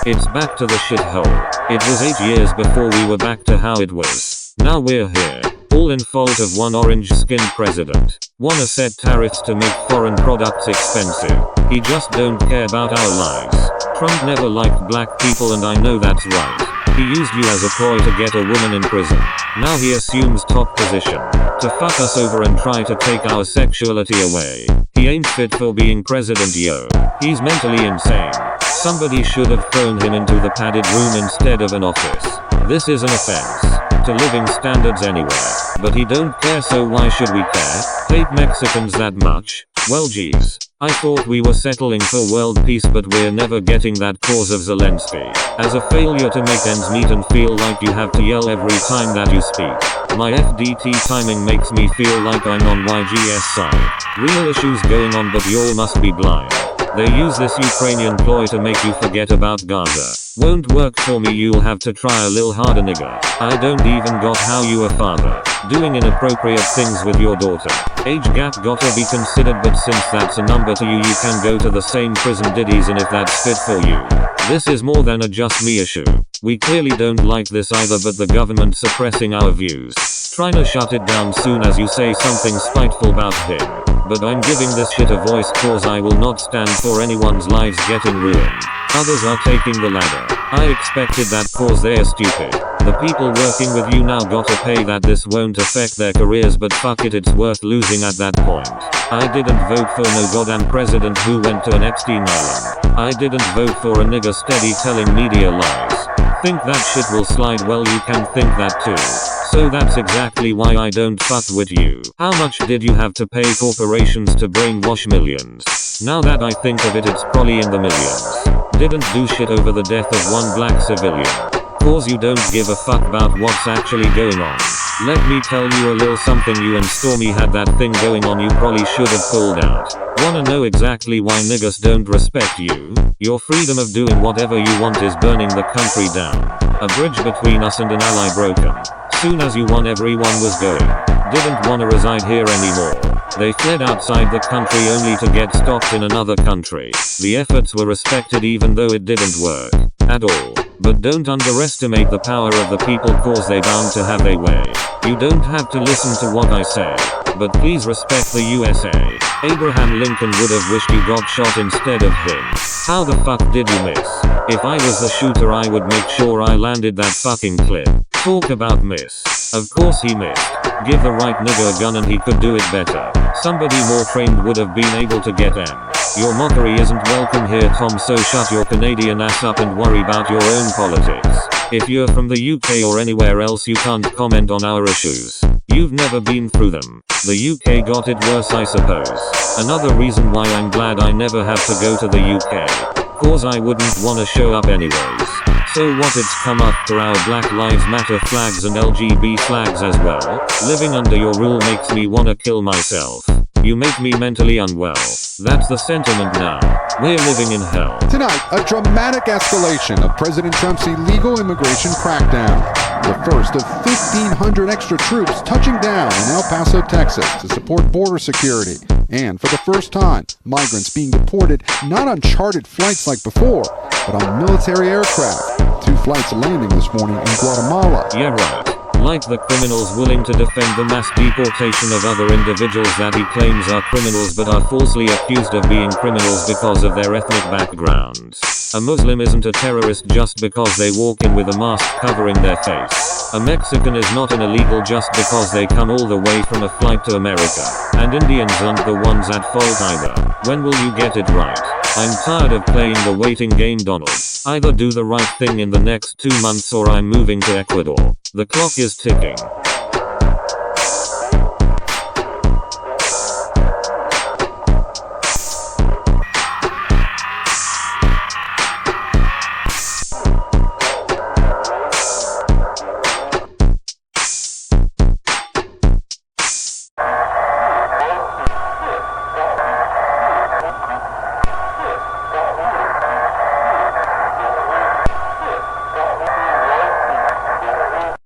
It's back to the shithole. It was 8 years before we were back to how it was. Now we're here. All in fault of one orange-skinned president. Wanna set tariffs to make foreign products expensive. He just don't care about our lives. Trump never liked black people and I know that's right. He used you as a ploy to get a woman in prison. Now he assumes top position to fuck us over and try to take our sexuality away. He ain't fit for being president, yo. He's mentally insane. Somebody should have thrown him into the padded room instead of an office. This is an offense to living standards anywhere. But he don't care, so why should we care? Hate Mexicans that much? Well geez. I thought we were settling for world peace, but we're never getting that cause of Zelensky. As a failure to make ends meet and feel like you have to yell every time that you speak. My FDT timing makes me feel like I'm on YGS side. Real issues going on, but y'all must be blind. They use this Ukrainian ploy to make you forget about Gaza. Won't work for me, you'll have to try a little harder, nigga. I don't even got how you a father. Doing inappropriate things with your daughter. Age gap gotta be considered, but since that's a number to you, you can go to the same prison diddies, and if that's fit for you. This is more than a just me issue. We clearly don't like this either, but the government suppressing our views. Trying to shut it down soon as you say something spiteful about him. But I'm giving this shit a voice, cause I will not stand for anyone's lives getting ruined. Others are taking the ladder. I expected that, cause they're stupid. The people working with you now gotta pay that. This won't affect their careers, but fuck it, it's worth losing at that point. I didn't vote for no goddamn president who went to an Epstein island. I didn't vote for a nigga steady telling media lies. Think that shit will slide? Well, you can think that too. So that's exactly why I don't fuck with you. How much did you have to pay corporations to brainwash millions? Now that I think of it, it's probably in the millions. Didn't do shit over the death of one black civilian. Cause you don't give a fuck about what's actually going on. Let me tell you a little something. You and Stormy had that thing going on you probably should have pulled out. Wanna know exactly why niggas don't respect you? Your freedom of doing whatever you want is burning the country down. A bridge between us and an ally broken. Soon as you won, everyone was going. Didn't wanna reside here anymore. They fled outside the country only to get stopped in another country. The efforts were respected even though it didn't work at all. But don't underestimate the power of the people, cause they bound to have their way. You don't have to listen to what I say, but please respect the USA. Abraham Lincoln would have wished you got shot instead of him. How the fuck did you miss? If I was the shooter, I would make sure I landed that fucking clip. Talk about miss. Of course he missed. Give the right nigga a gun and he could do it better. Somebody more trained would have been able to get him. Your mockery isn't welcome here, Tom, so shut your Canadian ass up and worry about your own politics. If you're from the UK or anywhere else, you can't comment on our issues. You've never been through them. The UK got it worse, I suppose. Another reason why I'm glad I never have to go to the UK. Cause I wouldn't wanna show up anyways. So what, it's come after our Black Lives Matter flags and LGB flags as well? Living under your rule makes me wanna kill myself. You make me mentally unwell. That's the sentiment now. We're living in hell. Tonight, a dramatic escalation of President Trump's illegal immigration crackdown. The first of 1,500 extra troops touching down in El Paso, Texas to support border security. And for the first time, migrants being deported not on chartered flights like before, but on military aircraft. 2 flights landing this morning in Guatemala. Yeah, right. Like the criminals willing to defend the mass deportation of other individuals that he claims are criminals but are falsely accused of being criminals because of their ethnic backgrounds. A Muslim isn't a terrorist just because they walk in with a mask covering their face. A Mexican is not an illegal just because they come all the way from a flight to America. And Indians aren't the ones at fault either. When will you get it right? I'm tired of playing the waiting game, Donald. Either do the right thing in the next 2 months or I'm moving to Ecuador. The clock is ticking.